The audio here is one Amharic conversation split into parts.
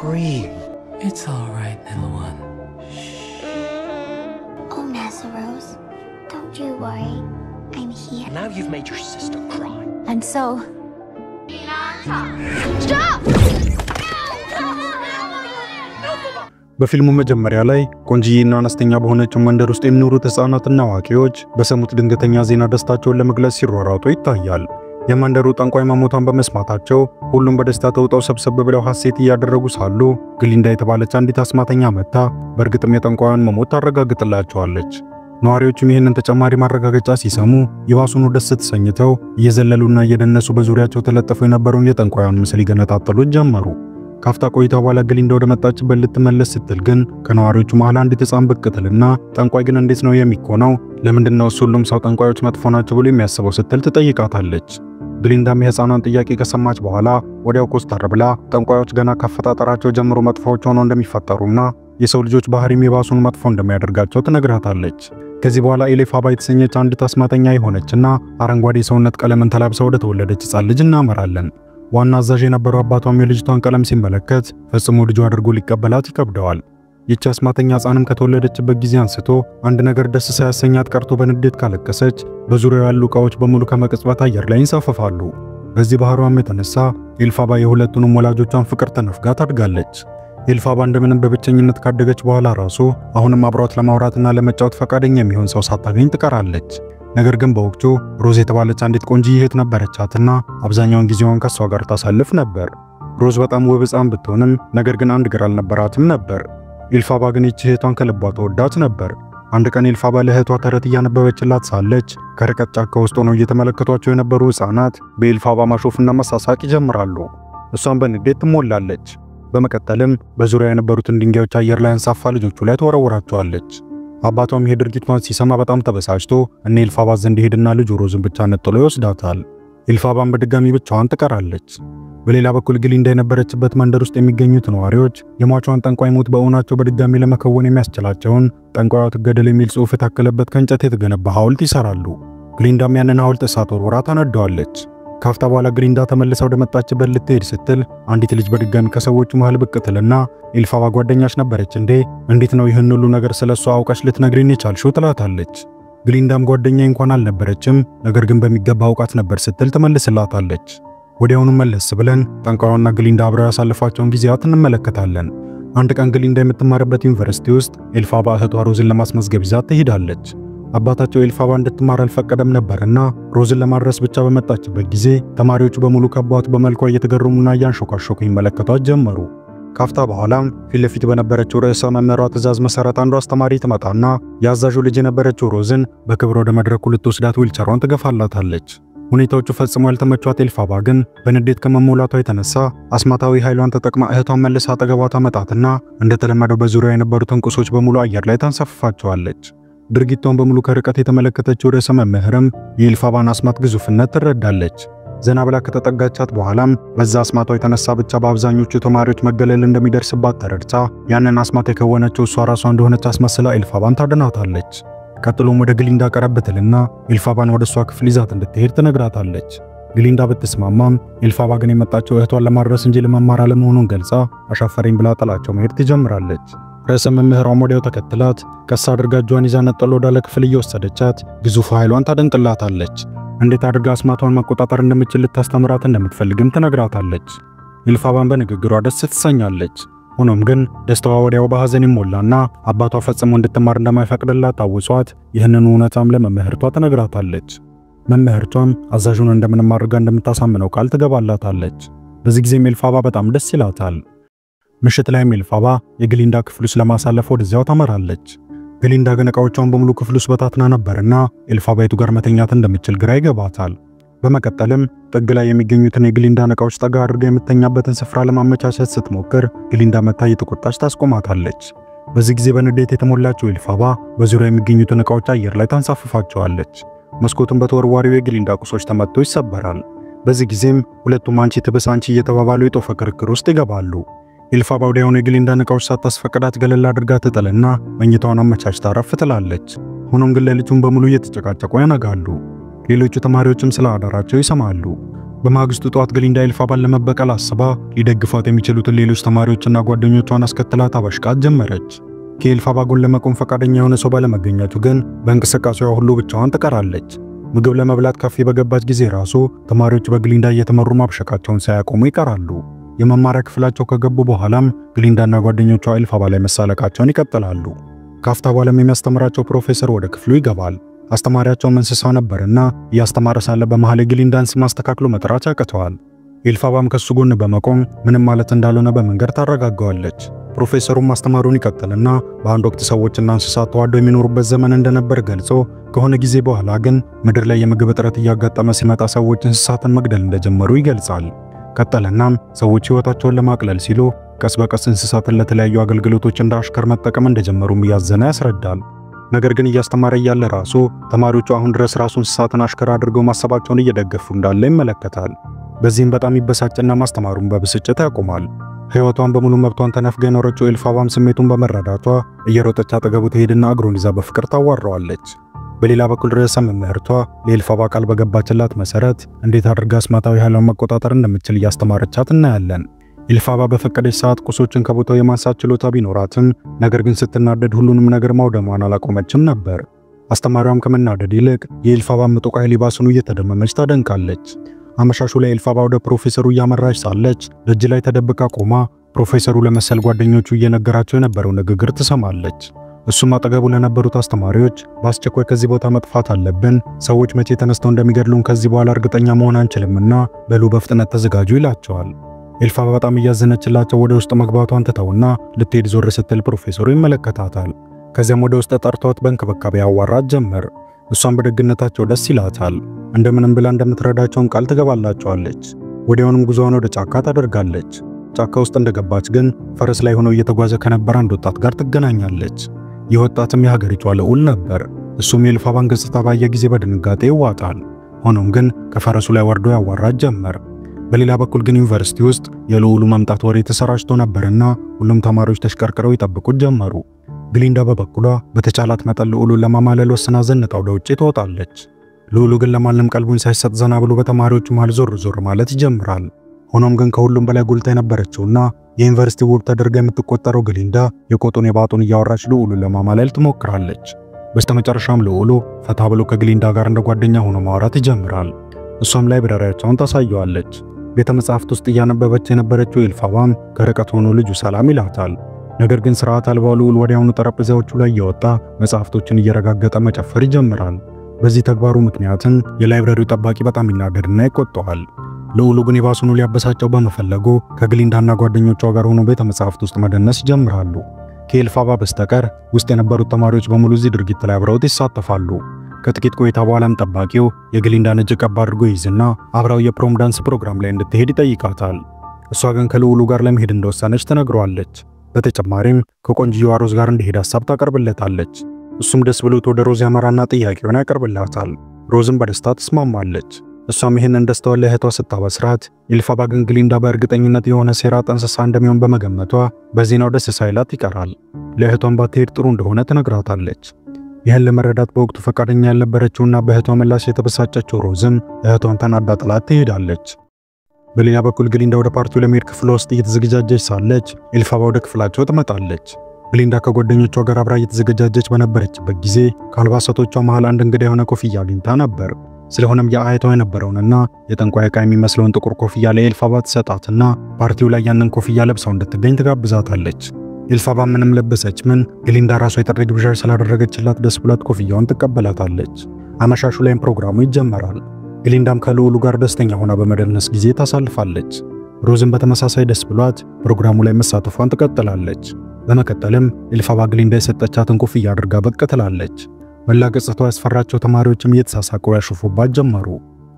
scream. It's all right, little one. Oh, Nazaros, don't you worry. I'm here. Now you've made your sister cry. And so... Stop! በፊልሙ መጀመሪያ ላይ ቆንጂዬና አነስተኛ በሆነችው መንደር ውስጥ የሚኖሩት ህፃናትና አዋቂዎች በሰሙት ድንገተኛ ዜና ደስታቸውን ለመግለጽ ሲሯሯጡ ይታያል። የመንደሩ ጠንቋይ መሞቷን በመስማታቸው ሁሉም በደስታ ተውጠው ሰብሰብ ብለው ሐሴት እያደረጉ ሳሉ ግሊንዳ የተባለች አንዲት አስማተኛ መጣ በእርግጥም የጠንቋዩን መሞት ታረጋግጥላቸዋለች። ነዋሪዎቹም ይህንን ተጨማሪ ማረጋገጫ ሲሰሙ ይባሱኑ ደስ ተሰኝተው እየዘለሉና እየደነሱ በዙሪያቸው ተለጥፈው የነበረውን የጠንቋዩን ምስል ይገነጣጠሉት ጀመሩ። ካፍታ ቆይታ በኋላ ግሊንዳ ወደ መጣችበት ልትመለስ ስትል ግን ከነዋሪዎቹ መሃል አንዲት ህፃን ብቅ ትልና ጠንቋይ ግን እንዴት ነው የሚኮነው? ለምንድነው ሁሉም ሰው ጠንቋዮች መጥፎ ናቸው ብሎ የሚያስበው ስትል ትጠይቃታለች። ግሊንዳም የህፃኗን ጥያቄ ከሰማች በኋላ ወዲያው ኮስተር ብላ ጠንቋዮች ገና ከፈጣጠራቸው ጀምሮ መጥፎዎች ሆነው እንደሚፈጠሩና የሰው ልጆች ባህሪም የባሱን መጥፎ እንደሚያደርጋቸው ትነግራታለች። ከዚህ በኋላ ኤሌፋባ የተሰኘች አንዲት አስማተኛ የሆነችና አረንጓዴ ሰውነት ቀለምን ተላብሳ ወደ ተወለደች ህፃን ልጅ እናመራለን። ዋና አዛዥ የነበረው አባቷም የልጅቷን ቀለም ሲመለከት ፈጽሞ ልጁ አድርጎ ሊቀበላት ይከብደዋል። ይህች አስማተኛ ህፃንም ከተወለደችበት ጊዜ አንስቶ አንድ ነገር ደስ ሳያሰኛት ቀርቶ በንዴት ካለቀሰች በዙሪያው ያሉ ዕቃዎች በሙሉ ከመቅጽበት አየር ላይ ይንሳፈፋሉ። በዚህ ባህሪዋም የተነሳ ኤልፋባ የሁለቱንም ወላጆቿን ፍቅር ተነፍጋ ታድጋለች። ኤልፋባ እንደምንም በብቸኝነት ካደገች በኋላ ራሱ አሁንም አብሯት ለማውራትና ለመጫወት ፈቃደኛ የሚሆን ሰው ሳታገኝ ትቀራለች። ነገር ግን በወቅቱ ሮዝ የተባለች አንዲት ቆንጂዬ እህት ነበረቻትና አብዛኛውን ጊዜዋን ከሷ ጋር ታሳልፍ ነበር። ሮዝ በጣም ውብ ህፃን ብትሆንም ነገር ግን አንድ ግር አልነበራትም ነበር። ኤልፋባ ግን ይህች እህቷን ከልቧ ተወዳት ነበር። አንድ ቀን ኤልፋባ ለእህቷ ተረት እያነበበችላት ሳለች ከርቀት ጫካ ውስጥ ሆነው እየተመለከቷቸው የነበሩ ህፃናት በኤልፋባ ማሾፍና መሳሳቅ ይጀምራሉ። እሷም በንዴት ትሞላለች። በመቀጠልም በዙሪያ የነበሩትን ድንጋዮች አየር ላይ አንሳፋ ልጆቹ ላይ ተወረወራቸዋለች። አባቷም ይሄ ድርጊቷን ሲሰማ በጣም ተበሳጭቶ እነ ኤልፋባ ዘንድ ሄድና ልጁ ሮዝን ብቻ ነጥሎ ይወስዳታል። ኤልፋባም በድጋሚ ብቻዋን ትቀራለች። በሌላ በኩል ግሊንዳ የነበረችበት መንደር ውስጥ የሚገኙት ነዋሪዎች የሟቿን ጠንቋይ ሞት በእውናቸው በድጋሚ ለመከወን የሚያስችላቸውን ጠንቋዩ ትገደል የሚል ጽሑፍ የታከለበት ከእንጨት የተገነባ ሐውልት ይሰራሉ። ግሊንዳም ያንን ሐውልት እሳት ወርውራ ታነደዋለች። ካፍታ በኋላ ግሊንዳ ተመልሳ ወደ መጣችበት ልትሄድ ስትል አንዲት ልጅ በድጋሚ ከሰዎቹ መሃል ብቅ ትልና ኤልፋባ ጓደኛሽ ነበረች እንዴ? እንዴት ነው ይህን ሁሉ ነገር ስለሷ አውቀሽ ልትነግሪኝ የቻልሽው? ትላታለች። ግሊንዳም ጓደኛዬ እንኳን አልነበረችም፣ ነገር ግን በሚገባ አውቃት ነበር ስትል ትመልስላታለች። ወዲያውኑ መለስ ብለን ጠንቋዩና ግሊንዳ አብረው ያሳለፏቸውን ጊዜያት እንመለከታለን። አንድ ቀን ግሊንዳ የምትማርበት ዩኒቨርሲቲ ውስጥ ኤልፋባ እህቷ ሮዝን ለማስመዝገብ ይዛት ትሄዳለች። አባታቸው ኤልፋባ እንድትማር አልፈቀደም ነበርና ሮዝን ለማድረስ ብቻ በመጣችበት ጊዜ ተማሪዎቹ በሙሉ ከቧት በመልኳ እየተገረሙና እያንሾካሾኩ ይመለከቷት ጀመሩ። ካፍታ በኋላም ፊት ለፊት በነበረችው ርዕሰ መምህሯ ትዕዛዝ መሰረት አንዱ አስተማሪ ትመጣና ያዛዡ ልጅ የነበረችው ሮዝን በክብር ወደ መድረኩ ልትወስዳት ዊልቸሯን ትገፋላታለች። ሁኔታዎቹ ፈጽሞ ያልተመቿት ኤልፋባ ግን በንዴት ከመሞላቷ የተነሳ አስማታዊ ኃይሏን ተጠቅማ እህቷን መልሳ አጠገቧ ታመጣትና እንደተለመደው በዙሪያው የነበሩትን ቁሶች በሙሉ አየር ላይ ታንሳፍፋቸዋለች። ድርጊቷን በሙሉ ከርቀት የተመለከተችው ርዕሰ መምህርም የኤልፋባን አስማት ግዙፍነት ትረዳለች። ዘና ብላ ከተጠጋቻት በኋላም በዛ አስማቷ የተነሳ ብቻ በአብዛኞቹ ተማሪዎች መገለል እንደሚደርስባት ተረድታ ያንን አስማት የከወነችው እሷ ራሷ እንደሆነች አስመስላ ኤልፋባን ታድናታለች። ቀጥሎም ወደ ግሊንዳ ቀረብ ትልና ኤልፋባን ወደ እሷ ክፍል ይዛት እንድትሄድ ትነግራታለች። ግሊንዳ ብትስማማም ኤልፋባ ግን የመጣችው እህቷን ለማድረስ እንጂ ለመማር አለመሆኑን ገልጻ አሻፈረኝ ብላ ጥላቸው መሄድ ትጀምራለች። ርዕሰ መምህሯም ወዲያው ተከትላት ቀስ አድርጋ እጇን ይዛ ነጥሎ ወዳለ ክፍል እየወሰደቻት ግዙፍ ኃይሏን ታደንቅላታለች። እንዴት አድርጋ አስማቷን መቆጣጠር እንደምትችል ልታስተምራት እንደምትፈልግም ትነግራታለች። ኤልፋባን በንግግሯ ደስ ትሰኛለች። ሆኖም ግን ደስታዋ ወዲያው በሐዘን ይሞላና አባቷ ፈጽሞ እንድትማር እንደማይፈቅድላት ታውሷት ይህንን እውነታም ለመምህርቷ ትነግራታለች። መምህርቷም አዛዡን እንደምንም አድርጋ እንደምታሳምነው ቃል ትገባላታለች። በዚህ ጊዜ ኤልፋባ በጣም ደስ ይላታል። ምሽት ላይ ኤልፋባ የግሊንዳ ክፍል ውስጥ ለማሳለፍ ወደዚያው ታመራለች። ግሊንዳ ግን ዕቃዎቿን በሙሉ ክፍል ውስጥ በታትና ነበርና ኤልፋባ የቱ ጋር መተኛት እንደምትችል ግራ ይገባታል። በመቀጠልም ጥግ ላይ የሚገኙትን የግሊንዳን ዕቃዎች ጠጋ አድርጋ የምትተኛበትን ስፍራ ለማመቻቸት ስትሞክር ግሊንዳ መታ እየተቆጣች ታስቆማታለች። በዚህ ጊዜ በንዴት የተሞላችው ኤልፋባ በዙሪያው የሚገኙትን ዕቃዎች አየር ላይ ታንሳፍፋቸዋለች። መስኮቱን በተወርዋሪው የግሊንዳ ቁሶች ተመትቶ ይሰበራል። በዚህ ጊዜም ሁለቱም አንቺ ትብስ አንቺ እየተባባሉ የጦፈ ክርክር ውስጥ ይገባሉ። ኤልፋባ ወዲያውኑ የግሊንዳን ዕቃዎች ሳታስፈቅዳት ገለል አድርጋ ትጥልና መኝታዋን አመቻችታ አረፍ ትላለች። ሆኖም ግን ሌሊቱን በሙሉ እየተጨቃጨቁ ያነጋሉ። ሌሎቹ ተማሪዎችም ስለ አዳራቸው ይሰማሉ። በማግስቱ ጧት ግሊንዳ ኤልፋባን ለመበቀል አስባ ሊደግፏት የሚችሉትን ሌሎች ተማሪዎችና ጓደኞቿን አስከትላ ታበሽቃት ጀመረች። ከኤልፋባ ጎን ለመቆም ፈቃደኛ የሆነ ሰው ባለመገኘቱ ግን በእንቅስቃሴዋ ሁሉ ብቻዋን ትቀራለች። ምግብ ለመብላት ካፌ በገባች ጊዜ ራሱ ተማሪዎች በግሊንዳ እየተመሩ ማብሸቃቸውን ሳያቆሙ ይቀራሉ። የመማሪያ ክፍላቸው ከገቡ በኋላም ግሊንዳና ጓደኞቿ ኤልፋባ ላይ መሳለቃቸውን ይቀጥላሉ። ካፍታ በኋላም የሚያስተምራቸው ፕሮፌሰር ወደ ክፍሉ ይገባል። አስተማሪያቸው እንስሳ ነበርና እያስተማረ ሳለ በመሃል ግሊንዳን ስም አስተካክሎ መጥራት ያቅተዋል። ኤልፋባም ከሱ ጎን በመቆም ምንም ማለት እንዳልሆነ በመንገድ ታረጋጋዋለች። ፕሮፌሰሩም ማስተማሩን ይቀጥልና በአንድ ወቅት ሰዎችና እንስሳት ተዋደው የሚኖሩበት ዘመን እንደነበር ገልጾ ከሆነ ጊዜ በኋላ ግን ምድር ላይ የምግብ እጥረት እያጋጠመ ሲመጣ ሰዎች እንስሳትን መግደል እንደጀመሩ ይገልጻል። ቀጠለናም ሰዎች ሕይወታቸውን ለማቅለል ሲሉ ቀስ በቀስ እንስሳትን ለተለያዩ አገልግሎቶች እንደ አሽከር መጠቀም እንደጀመሩም እያዘነ ያስረዳል። ነገር ግን እያስተማረ ያለ ራሱ ተማሪዎቹ አሁን ድረስ ራሱ እንስሳትን አሽከር አድርገው ማሰባቸውን እየደገፉ እንዳለ ይመለከታል። በዚህም በጣም ይበሳጭና ማስተማሩን በብስጭት ያቆማል። ሕይወቷን በሙሉ መብቷን ተነፍጋ የኖረችው ኤልፋባም ስሜቱን በመረዳቷ እየሮጠች አጠገቡ ትሄድና እግሩን ይዛ በፍቅር ታዋራዋለች። በሌላ በኩል ርዕሰ መምህርቷ ለኤልፋባ ቃል በገባችላት መሰረት እንዴት አድርጋ አስማታዊ ኃይሏን መቆጣጠር እንደምትችል እያስተማረቻት እናያለን። ኤልፋባ በፈቀደች ሰዓት ቁሶችን ከቦታው የማንሳት ችሎታ ቢኖራትም ነገር ግን ስትናደድ ሁሉንም ነገር ማውደሟን አላቆመችም ነበር። አስተማሪዋም ከመናደድ ይልቅ የኤልፋባ ምጡቅ ኃይል ይባስኑ እየተደመመች ታደንቃለች። አመሻሹ ላይ ኤልፋባ ወደ ፕሮፌሰሩ እያመራች ሳለች ደጅ ላይ ተደብቃ ቆማ ፕሮፌሰሩ ለመሰል ጓደኞቹ እየነገራቸው የነበረው ንግግር ትሰማለች። እሱም አጠገቡ ለነበሩት አስተማሪዎች በአስቸኳይ ከዚህ ቦታ መጥፋት አለብን፣ ሰዎች መቼ ተነስተው እንደሚገድሉን ከዚህ በኋላ እርግጠኛ መሆን አንችልምና በሉ በፍጥነት ተዘጋጁ ይላቸዋል። ኤልፋባ በጣም እያዘነችላቸው ወደ ውስጥ መግባቷን ትተውና ልትሄድ ዞር ስትል ፕሮፌሰሩ ይመለከታታል። ከዚያም ወደ ውስጥ ጠርቷት በእንክብካቤ ያዋራት ጀመር። እሷም በደግነታቸው ደስ ይላታል። እንደምንም ብላ እንደምትረዳቸውን ቃል ትገባላቸዋለች። ወዲያውኑም ጉዞዋን ወደ ጫካ ታደርጋለች። ጫካ ውስጥ እንደገባች ግን ፈረስ ላይ ሆኖ እየተጓዘ ከነበረ አንድ ወጣት ጋር ትገናኛለች። ይህ ወጣትም የሀገሪቷ ልዑል ነበር። እሱም የኤልፋባን ገጽታ ባየ ጊዜ በድንጋጤ ይዋጣል። ሆኖም ግን ከፈረሱ ላይ ወርዶ ያዋራት ጀመር። በሌላ በኩል ግን ዩኒቨርሲቲ ውስጥ የልዑሉ መምጣት ወሬ ተሰራጭቶ ነበርና ሁሉም ተማሪዎች ተሽከርክረው ይጠብቁት ጀመሩ። ግሊንዳ በበኩሏ በተቻላት መጠን ልዑሉን ለማማለል ወስና ዘንጣ ወደ ውጪ ትወጣለች። ልዑሉ ግን ለማንም ቀልቡን ሳይሰጥ ዘና ብሎ በተማሪዎቹ መሃል ዞር ዞር ማለት ይጀምራል። ሆኖም ግን ከሁሉም በላይ ጉልታ የነበረችውና የዩኒቨርሲቲ ውብ ተደርጋ የምትቆጠረው ግሊንዳ የቆጡን የባጡን እያወራች ልዑሉን ለማማለል ትሞክራለች። በስተመጨረሻም ልዑሉ ፈታ ብሎ ከግሊንዳ ጋር እንደ ጓደኛ ሆኖ ማውራት ይጀምራል። እሷም ላይብረሪያቸውን ታሳየዋለች። ቤተ መጻሕፍት ውስጥ እያነበበች የነበረችው ኤልፋባም ከርቀት ሆኖ ልጁ ሰላም ይላታል። ነገር ግን ስርዓት አልባው ልዑል ወዲያውኑ ጠረጴዛዎቹ ላይ እየወጣ መጻሕፍቶችን እየረጋገጠ መጨፈር ይጀምራል። በዚህ ተግባሩ ምክንያትም የላይብረሪው ጠባቂ በጣም ይናደድና ይቆጣዋል። ልዑሉ ግን ይባሱኑ ሊያበሳጨው በመፈለጉ ከግሊንዳና ጓደኞቿ ጋር ሆኖ ቤተ መጻሕፍት ውስጥ መደነስ ይጀምራሉ። ከኤልፋባ በስተቀር ውስጥ የነበሩት ተማሪዎች በሙሉ እዚህ ድርጊት ላይ አብረውት ይሳተፋሉ። ከጥቂት ቆይታ በኋላም ጠባቂው የግሊንዳን እጅ ቀብ አድርጎ ይይዝና አብራው የፕሮም ዳንስ ፕሮግራም ላይ እንድትሄድ ይጠይቃታል። እሷ ግን ከልዑሉ ጋር ለመሄድ እንደወሰነች ትነግረዋለች። በተጨማሪም ከቆንጂዋ ሮዝ ጋር እንዲሄድ ሐሳብ ታቀርብለታለች። እሱም ደስ ብሎት ወደ ሮዝ ያመራና ጥያቄውን ያቀርብላታል። ሮዝም በደስታ ትስማማለች። እሷም ይህንን ደስታዋን ለእህቷ ስታበስራት ኤልፋባ ግን ግሊንዳ በእርግጠኝነት የሆነ ሴራ ጠንስሳ እንደሚሆን በመገመቷ በዜናው ደስ ሳይላት ይቀራል። ለእህቷም ባትሄድ ጥሩ እንደሆነ ትነግራታለች። ይህን ለመረዳት በወቅቱ ፈቃደኛ ያልነበረችውና በእህቷ ምላሽ የተበሳጨችው ሮዝም እህቷን ተናዳ ጥላት ትሄዳለች። በሌላ በኩል ግሊንዳ ወደ ፓርቲው ለመሄድ ክፍሏ ውስጥ እየተዘገጃጀች ሳለች ኤልፋባ ወደ ክፍላቸው ትመጣለች። ግሊንዳ ከጓደኞቿ ጋር አብራ እየተዘገጃጀች በነበረችበት ጊዜ ከአልባሳቶቿ መሃል አንድ እንግዳ የሆነ ኮፍያ አግኝታ ነበር። ስለሆነም የአያቷ የነበረውንና የጠንቋይ ዕቃ የሚመስለውን ጥቁር ኮፍያ ለኤልፋባ ትሰጣትና ፓርቲው ላይ ያንን ኮፍያ ለብሳው እንድትገኝ ትጋብዛታለች። ኤልፋባ ምንም ለበሰች ምን ግሊንዳ ራሷ የጥሪ ግብዣ ስላደረገችላት ደስ ብላት ኮፍያውን ትቀበላታለች። አመሻሹ ላይም ፕሮግራሙ ይጀመራል። ግሊንዳም ከልዑሉ ጋር ደስተኛ ሆና በመደነስ ጊዜ ታሳልፋለች። ሮዝም በተመሳሳይ ደስ ብሏት ፕሮግራሙ ላይ መሳተፏን ትቀጥላለች። በመቀጠልም ኤልፋባ ግሊንዳ የሰጠቻትን ኮፍያ አድርጋ ብቅ ትላለች። መላ ገጽታዋ ያስፈራቸው ተማሪዎችም እየተሳሳቁ ያሾፉባት ጀመሩ።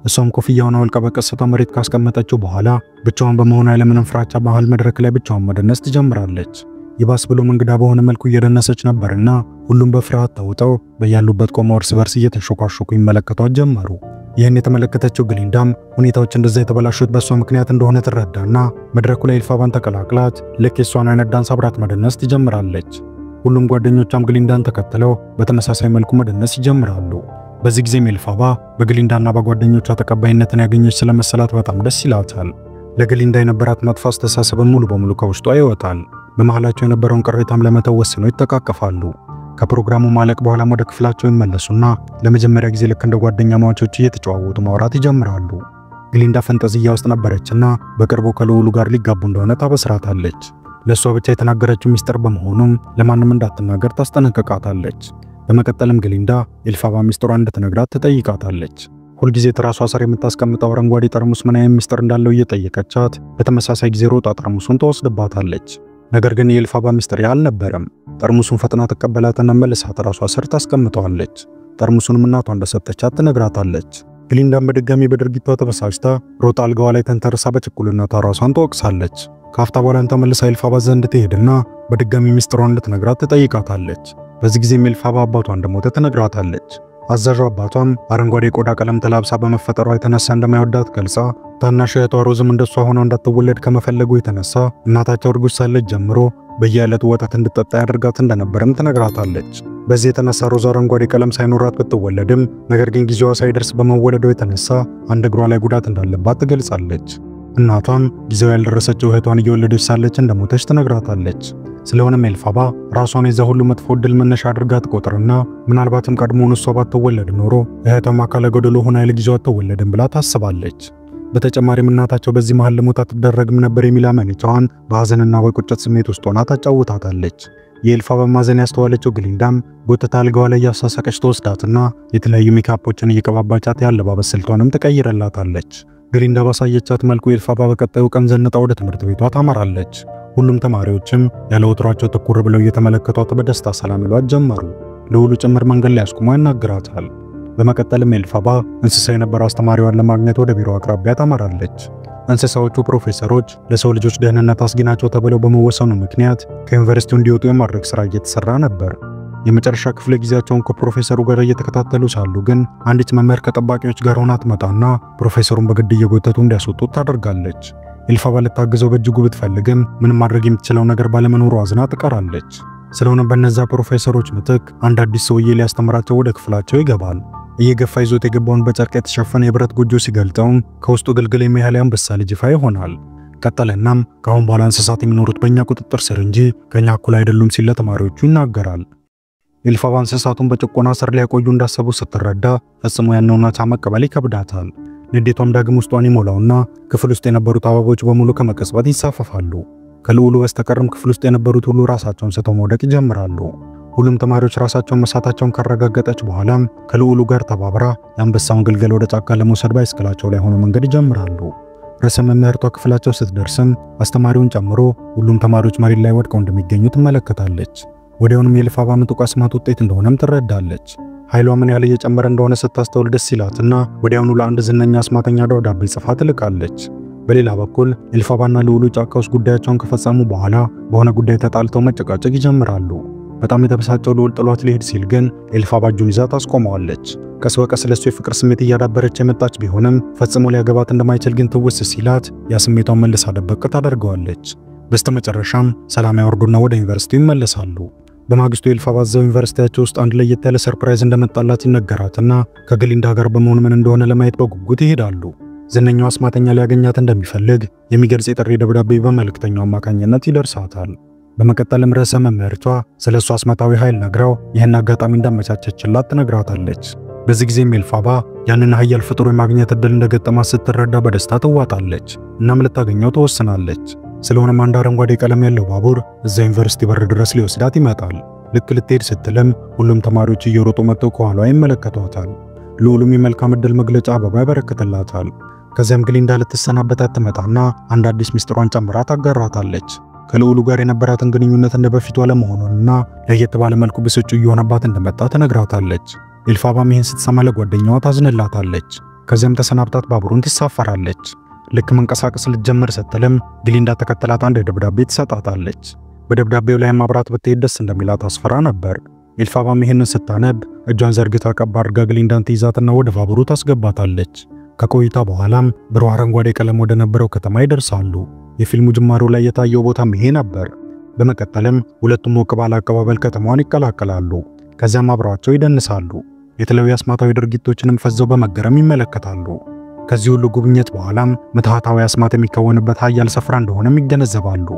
እሷም ኮፍያውን አውልቃ በቀስታ መሬት ካስቀመጠችው በኋላ ብቻዋን በመሆኗ ያለምንም ፍራቻ መሃል መድረክ ላይ ብቻዋን መደነስ ትጀምራለች። ይባስ ብሎም እንግዳ በሆነ መልኩ እየደነሰች ነበርና ሁሉም በፍርሃት ተውጠው በያሉበት ቆመው እርስ በርስ እየተንሾካሾኩ ይመለከቷት ጀመሩ። ይህን የተመለከተችው ግሊንዳም ሁኔታዎች እንደዛ የተበላሹት በሷ ምክንያት እንደሆነ ትረዳና መድረኩ ላይ ኤልፋባን ተቀላቅላት ልክ የሷን አይነት ዳንስ አብራት መደነስ ትጀምራለች። ሁሉም ጓደኞቿም ግሊንዳን ተከትለው በተመሳሳይ መልኩ መደነስ ይጀምራሉ። በዚህ ጊዜ ኤልፋባ በግሊንዳና በጓደኞቿ ተቀባይነትን ያገኘች ስለመሰላት በጣም ደስ ይላታል። ለግሊንዳ የነበራት መጥፎ አስተሳሰብን ሙሉ በሙሉ ከውስጧ ይወጣል። በመሃላቸው የነበረውን ቅሬታም ለመተው ወስነው ይተቃቀፋሉ። ከፕሮግራሙ ማለቅ በኋላም ወደ ክፍላቸው ይመለሱና ለመጀመሪያ ጊዜ ልክ እንደ ጓደኛ ማቾች እየተጫወቱ ማውራት ይጀምራሉ። ግሊንዳ ፈንጠዝያ ውስጥ ነበረችና በቅርቡ ከልዑሉ ጋር ሊጋቡ እንደሆነ ታበስራታለች። ለሷ ብቻ የተናገረችው ሚስጥር በመሆኑም ለማንም እንዳትናገር ታስጠነቅቃታለች። በመቀጠልም ግሊንዳ ኤልፋባ ሚስጥሯን እንድትነግራት ትጠይቃታለች። ሁልጊዜ ትራሷ ስር የምታስቀምጠው አረንጓዴ ጠርሙስ ምን አይነት ሚስጥር እንዳለው እየጠየቀቻት በተመሳሳይ ጊዜ ሮጣ ጠርሙሱን ተወስድባታለች። ነገር ግን የኤልፋባ ሚስጥር ያልነበረም። ጠርሙሱን ፈጥና ተቀበላትና መልሳ ትራሷ ስር ታስቀምጠዋለች። ጠርሙሱንም እናቷ እንደሰጠቻት ትነግራታለች። ግሊንዳም በድጋሚ በድርጊቷ ተበሳጭታ ሮጣ አልጋዋ ላይ ተንተርሳ በችኩልነቷ ራሷን ትወቅሳለች። ከአፍታ በኋላ ተመልሳ ኤልፋባ ዘንድ ትሄድና በድጋሚ ሚስጥሯን እንድትነግራት ትጠይቃታለች። በዚህ ጊዜ ኤልፋባ አባቷ እንደሞተ ትነግራታለች። አዛዡ አባቷም አረንጓዴ ቆዳ ቀለም ተላብሳ በመፈጠሯ የተነሳ እንደማይወዳት ገልጻ ታናሽ እህቷ ሮዝም እንደሷ ሆና እንዳትወለድ ከመፈለጉ የተነሳ እናታቸው እርጉዝ ሳለች ጀምሮ በየዕለቱ ወተት እንድትጠጣ ያደርጋት እንደነበረም ትነግራታለች። በዚህ የተነሳ ሮዝ አረንጓዴ ቀለም ሳይኖራት ብትወለድም ነገር ግን ጊዜዋ ሳይደርስ በመወለዷ የተነሳ አንድ እግሯ ላይ ጉዳት እንዳለባት ትገልጻለች። እናቷም ጊዜው ያልደረሰችው እህቷን እየወለደች ሳለች እንደሞተች ትነግራታለች። ስለሆነም ኤልፋባ ራሷን የዛ ሁሉ መጥፎ ዕድል መነሻ አድርጋ ትቆጥርና ምናልባትም ቀድሞውን እሷ ባትወለድ ኖሮ እህቷም አካለ ጎደሎ ሆና ለጊዜው አትወለድም ብላ ታስባለች። በተጨማሪም እናታቸው በዚህ መሃል ለሞት አትደረግም ነበር የሚል አመኔታዋን በሐዘንና በቁጭት ስሜት ውስጥ ሆና ታጫውታታለች። የኤልፋባ ማዘን ያስተዋለችው ግሊንዳም ጎትታ አልጋዋ ላይ ያሳሳቀች ተወስዳትና የተለያዩ ሜካፖችን እየቀባባቻት ያለባበስ ስልቷንም ትቀይረላታለች። ግሊንዳ ባሳየቻት መልኩ ኤልፋባ በቀጣዩ ቀን ዘንጣ ወደ ትምህርት ቤቷ ታመራለች። ሁሉም ተማሪዎችም ያለ ወትሯቸው ትኩር ብለው እየተመለከቷት በደስታ ሰላም ይሏት ጀመሩ። ልዑሉ ጭምር መንገድ ላይ አስቆሞ ያናግራታል። በመቀጠልም ኤልፋባ እንስሳ የነበረው አስተማሪዋን ለማግኘት ወደ ቢሮ አቅራቢያ ታመራለች። እንስሳዎቹ ፕሮፌሰሮች ለሰው ልጆች ደህንነት አስጊ ናቸው ተብለው በመወሰኑ ምክንያት ከዩኒቨርሲቲው እንዲወጡ የማድረግ ስራ እየተሰራ ነበር። የመጨረሻ ክፍለ ጊዜያቸውን ከፕሮፌሰሩ ጋር እየተከታተሉ ሳሉ ግን አንዲት መምህር ከጠባቂዎች ጋር ሆና ትመጣና ፕሮፌሰሩን በግድ እየጎተቱ እንዲያስወጡት ታደርጋለች። ኤልፋባ ልታግዘው በእጅጉ ብትፈልግም ምንም ማድረግ የምትችለው ነገር ባለመኖሩ አዝና ትቀራለች። ስለሆነም በእነዛ ፕሮፌሰሮች ምትክ አንድ አዲስ ሰውዬ ሊያስተምራቸው ወደ ክፍላቸው ይገባል። እየገፋ ይዞት የገባውን በጨርቅ የተሸፈነ የብረት ጎጆ ሲገልጠውም ከውስጡ ግልግል የሚያህል አንበሳ ልጅ ይፋ ይሆናል። ቀጠለናም ከአሁን በኋላ እንስሳት የሚኖሩት በእኛ ቁጥጥር ስር እንጂ ከኛ እኩል አይደሉም ሲል ለተማሪዎቹ ይናገራል። ኤልፋባ እንስሳቱን በጭቆና ስር ሊያቆዩ እንዳሰቡ ስትረዳ ፈጽሞ ያንን እውነታ መቀበል ይከብዳታል። ንዴቷም ዳግም ውስጧን ይሞላውና ክፍል ውስጥ የነበሩት አበቦች በሙሉ ከመቀስበት ይሳፈፋሉ። ከልዑሉ በስተቀርም ክፍል ውስጥ የነበሩት ሁሉ ራሳቸውን ስተው መውደቅ ይጀምራሉ። ሁሉም ተማሪዎች ራሳቸውን መሳታቸውን ካረጋገጠች በኋላም ከልዑሉ ጋር ተባብራ የአንበሳውን ግልገል ወደ ጫካ ለመውሰድ ባይስክላቸው ላይ ሆኖ መንገድ ይጀምራሉ። ርዕሰ መምህርቷ ክፍላቸው ስትደርስም አስተማሪውን ጨምሮ ሁሉም ተማሪዎች መሬት ላይ ወድቀው እንደሚገኙ ትመለከታለች። ወዲያውኑም የኤልፋባ ምጡቅ አስማት ውጤት እንደሆነም ትረዳለች። ኃይሏ ምን ያህል እየጨመረ እንደሆነ ስታስተውል ደስ ይላትና ወዲያውኑ ለአንድ ዝነኛ አስማተኛ ደብዳቤ ጽፋ ትልካለች። በሌላ በኩል ኤልፋባና ልዑሉ ጫካ ውስጥ ጉዳያቸውን ከፈጸሙ በኋላ በሆነ ጉዳይ ተጣልተው መጨቃጨቅ ይጀምራሉ። በጣም የተበሳጨው ልዑል ጥሏት ሊሄድ ሲል ግን ኤልፋባ እጁን ይዛ ታስቆመዋለች። ቀስ በቀስ ለሱ የፍቅር ስሜት እያዳበረች የመጣች ቢሆንም ፈጽሞ ሊያገባት እንደማይችል ግን ትውስ ሲላት ያ ስሜቷን መልሳ ደበቅ ታደርገዋለች። በስተመጨረሻም ሰላም ያወርዱና ወደ ዩኒቨርሲቲው ይመለሳሉ። በማግስቱ ኤልፋባ እዛው ዩኒቨርሲቲያቸው ውስጥ አንድ ለየት ያለ ሰርፕራይዝ እንደመጣላት ይነገራትና ከግሊንዳ ጋር በመሆን ምን እንደሆነ ለማየት በጉጉት ይሄዳሉ። ዝነኛው አስማተኛ ሊያገኛት እንደሚፈልግ የሚገልጽ የጥሪ ደብዳቤ በመልእክተኛው አማካኝነት ይደርሳታል። በመቀጠልም ርዕሰ መምህርቷ ስለሱ አስማታዊ ኃይል ነግራው ይህን አጋጣሚ እንዳመቻቸችላት ትነግራታለች። በዚህ ጊዜም ኤልፋባ ያንን ኃያል ፍጡር የማግኘት እድል እንደገጠማት ስትረዳ በደስታ ትዋጣለች። እናም ልታገኘው ትወስናለች። ስለሆነም አንድ አረንጓዴ ቀለም ያለው ባቡር እዛ ዩኒቨርሲቲ በር ድረስ ሊወስዳት ይመጣል። ልክ ልትሄድ ስትልም ሁሉም ተማሪዎች እየሮጡ መጥተው ከኋላዋ ይመለከቷታል። ልዑሉም የመልካም እድል መግለጫ አበባ ያበረክትላታል። ከዚያም ግሊንዳ ልትሰናበታት ትመጣና አንድ አዲስ ሚስጥሯን ጨምራ ታጋራታለች። ከልዑሉ ጋር የነበራትን ግንኙነት እንደ በፊቱ አለመሆኑንና ለየት ባለ መልኩ ብስጩ እየሆነባት እንደመጣ ትነግራታለች። ኤልፋባም ይህን ስትሰማ ለጓደኛዋ ታዝንላታለች። ከዚያም ተሰናብታት ባቡሩን ትሳፈራለች። ልክ መንቀሳቀስ ልትጀምር ስትልም ግሊንዳ ተከተላት አንድ ደብዳቤ ትሰጣታለች። በደብዳቤው ላይ ማብራት ብትሄድ ደስ እንደሚላት አስፈራ ነበር። ኤልፋባም ይህንን ስታነብ እጇን ዘርግታ ቀባ አድርጋ ግሊንዳን ትይዛትና ወደ ባቡሩ ታስገባታለች። ከቆይታ በኋላም ብሩህ አረንጓዴ ቀለም ወደ ነበረው ከተማ ይደርሳሉ። የፊልሙ ጅማሮ ላይ የታየው ቦታም ይሄ ነበር። በመቀጠልም ሁለቱም ሞቅ ባለ አቀባበል ከተማዋን ይቀላቀላሉ። ከዚያም አብረዋቸው ይደንሳሉ። የተለያዩ አስማታዊ ድርጊቶችንም ፈዘው በመገረም ይመለከታሉ። ከዚህ ሁሉ ጉብኝት በኋላም ምትሃታዊ አስማት የሚከወንበት ኃያል ስፍራ እንደሆነም ይገነዘባሉ።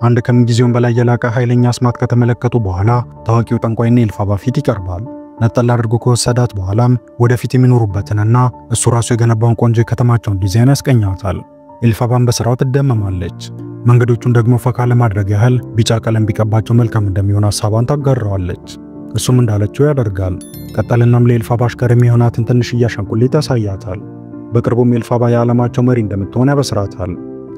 አንድ ከምንጊዜውም በላይ የላቀ ኃይለኛ አስማት ከተመለከቱ በኋላ ታዋቂው ጠንቋይ ኤልፋባ ፊት ይቀርባል። ነጠላ አድርጎ ከወሰዳት በኋላም ወደፊት የሚኖሩበትንና እሱ ራሱ የገነባውን ቆንጆ የከተማቸውን ዲዛይን ያስቀኛታል። ኤልፋባም በስራው ትደመማለች። መንገዶቹን ደግሞ ፈካ ለማድረግ ያህል ቢጫ ቀለም ቢቀባቸው መልካም እንደሚሆን ሐሳቧን ታጋራዋለች። እሱም እንዳለችው ያደርጋል። ቀጠልናም ለኤልፋባ አሽከር የሚሆናትን ትንሽዬ አሻንጉሊት ያሳያታል። በቅርቡም ኤልፋባ የዓለማቸው መሪ እንደምትሆን ያበስራታል።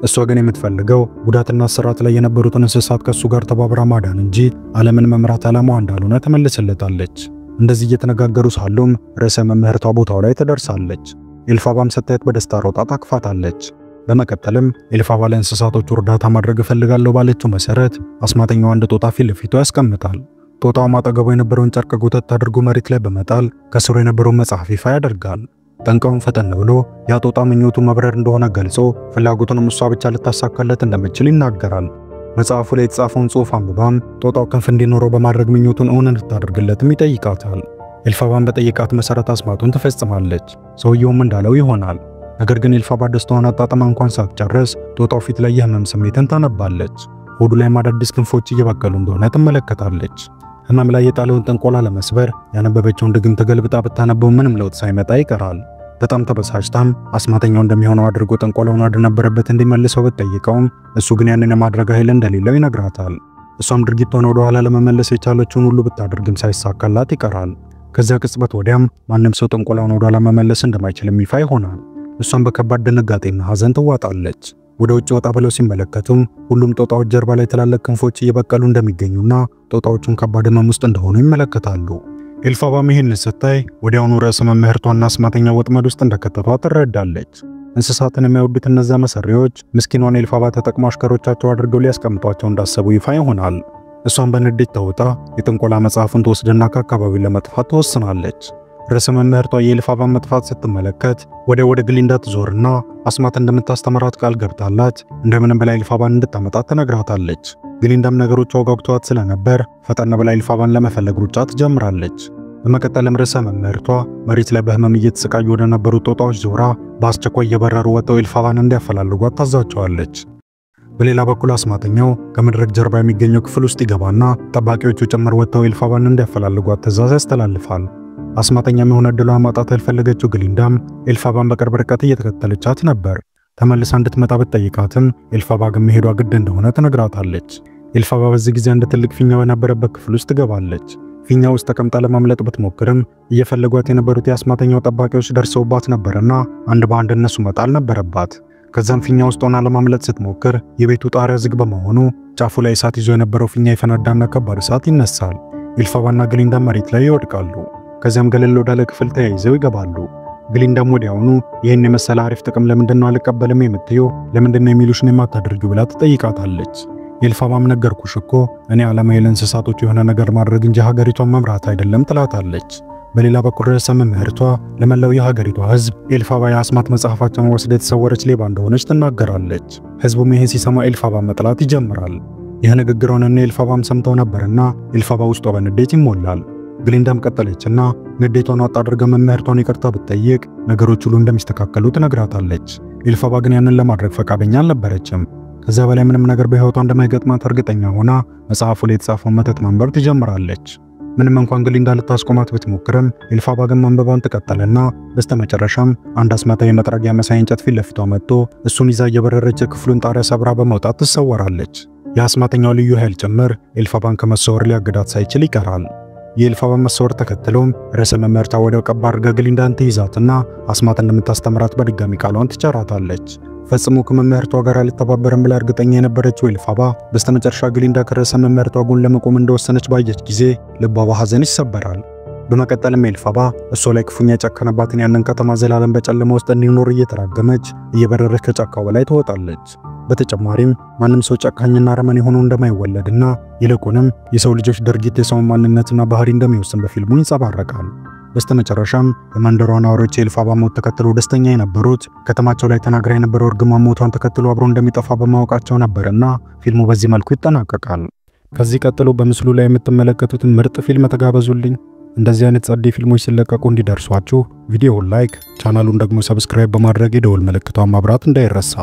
እሷ ግን የምትፈልገው ጉዳትና ስራት ላይ የነበሩትን እንስሳት ከሱ ጋር ተባብራ ማዳን እንጂ ዓለምን መምራት ዓላማዋ እንዳልሆነ ተመልስለታለች። እንደዚህ እየተነጋገሩ ሳሉም ርዕሰ መምህርቷ ቦታው ላይ ትደርሳለች። ኤልፋባም ስታየት በደስታ ሮጣ ታቅፋታለች። በመቀጠልም ኤልፋባ ለእንስሳቶቹ እርዳታ ማድረግ እፈልጋለሁ ባለችው መሰረት አስማተኛው አንድ ጦጣ ፊት ለፊቱ ያስቀምጣል። ጦጣው አጠገቡ የነበረውን ጨርቅ ጉተት አድርጎ መሬት ላይ በመጣል ከስሩ የነበረውን መጽሐፍ ይፋ ያደርጋል። ጠንቋዩም ፈጠን ብሎ ያ ጦጣ ምኞቱ መብረር እንደሆነ ገልጾ ፍላጎቱንም እሷ ብቻ ልታሳካለት እንደምትችል ይናገራል። መጽሐፉ ላይ የተጻፈውን ጽሑፍ አንብባም ጦጣው ክንፍ እንዲኖረው በማድረግ ምኞቱን እውን እንድታደርግለትም ይጠይቃታል። ኤልፋባም በጠየቃት መሰረት አስማቱን ትፈጽማለች። ሰውየውም እንዳለው ይሆናል። ነገር ግን ኤልፋባ ደስታዋን አጣጥማ እንኳን ሳትጨርስ ጦጣው ፊት ላይ የህመም ስሜትን ታነባለች። ሆዱ ላይ አዳዲስ ክንፎች እየበቀሉ እንደሆነ ትመለከታለች። ህመም ላይ የጣለውን ጥንቆላ ለመስበር ያነበበችውን ድግም ተገልብጣ ብታነበው ምንም ለውጥ ሳይመጣ ይቀራል። በጣም ተበሳጭታም አስማተኛው እንደሚሆነው አድርጎ ጥንቆላውን ወደ ነበረበት እንዲመልሰው ብትጠይቀውም እሱ ግን ያንን የማድረግ ኃይል እንደሌለው ይነግራታል። እሷም ድርጊቷን ወደ ኋላ ለመመለስ የቻለችውን ሁሉ ብታደርግም ሳይሳካላት ይቀራል። ከዚያ ቅጽበት ወዲያም ማንም ሰው ጥንቆላውን ወደ ኋላ መመለስ እንደማይችል ይፋ ይሆናል። እሷም በከባድ ድንጋጤና ሐዘን ትዋጣለች። ወደ ውጭ ወጣ ብለው ሲመለከቱም ሁሉም ጦጣዎች ጀርባ ላይ ትላልቅ ክንፎች እየበቀሉ እንደሚገኙና ጦጣዎቹን ከባድ ህመም ውስጥ እንደሆኑ ይመለከታሉ። ኤልፋባም ይህን ስታይ ወዲያውኑ ርዕሰ መምህርቷና አስማተኛ ወጥመድ ውስጥ እንደከተቷት ትረዳለች። እንስሳትን የሚያወዱት እነዚያ መሰሪዎች ምስኪኗን ኤልፋባ ተጠቅሞ አሽከሮቻቸው አድርገው ሊያስቀምጧቸው እንዳሰቡ ይፋ ይሆናል። እሷም በንዴት ተውጣ የጥንቆላ መጽሐፉን ትወስድና ከአካባቢው ለመጥፋት ትወስናለች። ርዕሰ መምህርቷ የኤልፋባን መጥፋት ስትመለከት ወደ ግሊንዳ ትዞርና አስማት እንደምታስተምራት ቃል ገብታላት እንደምንም በላይ ኤልፋባን እንድታመጣት ትነግራታለች። ግሊንዳም ነገሮቿ ወጋግቷት ስለነበር ፈጠን ብላ ኤልፋባን ለመፈለግ ሩጫ ትጀምራለች። በመቀጠልም ርዕሰ መምህርቷ መሬት ላይ በህመም እየተሰቃዩ ወደ ነበሩት ጦጣዎች ዞራ በአስቸኳይ እየበረሩ ወጥተው ኤልፋባን እንዲያፈላልጓት ታዛቸዋለች። በሌላ በኩል አስማተኛው ከመድረክ ጀርባ የሚገኘው ክፍል ውስጥ ይገባና ጠባቂዎቹ ጭምር ወጥተው ኤልፋባን እንዲያፈላልጓት ትዕዛዝ ያስተላልፋል። አስማተኛም የሆነ ዕድሏ ማጣት ያልፈለገችው ግሊንዳም ኤልፋባን በቅርብ ርቀት እየተከተለቻት ነበር። ተመልሳ እንድትመጣ ብትጠይቃትም ኤልፋባ ግን መሄዷ ግድ እንደሆነ ትነግራታለች። ኤልፋባ በዚህ ጊዜ እንደ ትልቅ ፊኛ በነበረበት ክፍል ውስጥ ትገባለች። ፊኛ ውስጥ ተቀምጣ ለማምለጥ ብትሞክርም እየፈለጓት የነበሩት የአስማተኛው ጠባቂዎች ደርሰውባት ነበርና አንድ በአንድ እነሱ መጣል ነበረባት። ከዛም ፊኛ ውስጥ ሆና ለማምለጥ ስትሞክር የቤቱ ጣሪያ ዝግ በመሆኑ ጫፉ ላይ እሳት ይዞ የነበረው ፊኛ ይፈነዳና ከባድ እሳት ይነሳል። ኤልፋባና ግሊንዳ መሬት ላይ ይወድቃሉ። ከዚያም ገለል ወዳለ ክፍል ተያይዘው ይገባሉ። ግሊንዳም ወዲያውኑ ይህን የመሰለ አሪፍ ጥቅም ለምንድነው አልቀበልም የምትዩ ለምንድነው የሚሉሽን የማታደርጊው ብላ ትጠይቃታለች። ኤልፋባም ነገርኩሽ እኮ እኔ ዓላማዬ ለእንስሳቶች የሆነ ነገር ማድረግ እንጂ ሀገሪቷን መምራት አይደለም ትላታለች። በሌላ በኩል ርዕሰ መምህርቷ ለመላው የሀገሪቷ ህዝብ ኤልፋባ የአስማት መጽሐፋቸውን ወስዳ የተሰወረች ሌባ እንደሆነች ትናገራለች። ህዝቡም ይሄን ሲሰማ ኤልፋባ መጥላት ይጀምራል። ይህ ንግግሯን ኤልፋባም ሰምተው ነበርና ኤልፋባ ውስጧ በንዴት ይሞላል። ግሊንዳም ቀጠለችና ንዴቷን ዋጥ አድርጋ መምህርቷን ይቅርታ ብትጠይቅ ነገሮች ሁሉ እንደሚስተካከሉ ትነግራታለች። ኤልፋባ ግን ያንን ለማድረግ ፈቃደኛ አልነበረችም። ከዛ በላይ ምንም ነገር በህይወቷ እንደማይገጥማት እርግጠኛ ሆና መጽሐፉ ላይ የተጻፈውን መተት ማንበብ ትጀምራለች። ምንም እንኳን ግሊንዳ ልታስቆማት ብትሞክርም ኤልፋባ ግን ማንበቧን ትቀጠለና በስተመጨረሻም አንድ አስማታዊ መጥረጊያ መሳይ እንጨት ፊት ለፊቷ መጥቶ እሱን ይዛ እየበረረች ክፍሉን ጣሪያ ሰብራ በመውጣት ትሰወራለች። የአስማተኛው ልዩ ኃይል ጭምር ኤልፋባን ከመሰወር ሊያግዳት ሳይችል ይቀራል። የኤልፋባን መሰወር ተከትሎም ርዕሰ መምህርቷ ወዲያው ቀባ አድርጋ ግሊንዳን ትይዛትና አስማት እንደምታስተምራት በድጋሚ ቃሏን ትጨራታለች። ፈጽሞ ከመምህርቷ ጋር አልተባበረም ብላ እርግጠኛ የነበረችው ኤልፋባ በስተመጨረሻ ግሊንዳ ከርዕሰ መምህርቷ ጎን ለመቆም እንደወሰነች ባየች ጊዜ ልቧ በሐዘን ይሰበራል። በመቀጠልም ኤልፋባ እሷ ላይ ክፉኛ የጨከነባትን ያንን ከተማ ዘላለም በጨለማ ውስጥ እንዲኖር እየተራገመች እየበረረች ከጫካው በላይ ትወጣለች። በተጨማሪም ማንም ሰው ጨካኝና አረመኔ ሆኖ እንደማይወለድና ይልቁንም የሰው ልጆች ድርጊት የሰው ማንነትና ባህሪ እንደሚወስን በፊልሙ ይንጸባረቃል። በስተመጨረሻም የመንደሯ ነዋሪዎች ኤልፋባ ሞት ተከትሎ ደስተኛ የነበሩት ከተማቸው ላይ ተናግራ የነበረው እርግማን ሞቷን ተከትሎ አብሮ እንደሚጠፋ በማወቃቸው ነበርና ፊልሙ በዚህ መልኩ ይጠናቀቃል። ከዚህ ቀጥሎ በምስሉ ላይ የምትመለከቱትን ምርጥ ፊልም ተጋበዙልኝ። እንደዚህ አይነት ጸዴ ፊልሞች ሲለቀቁ እንዲደርሷችሁ ቪዲዮውን ላይክ፣ ቻናሉን ደግሞ ሰብስክራይብ በማድረግ የደወል ምልክቷን ማብራት እንዳይረሳ።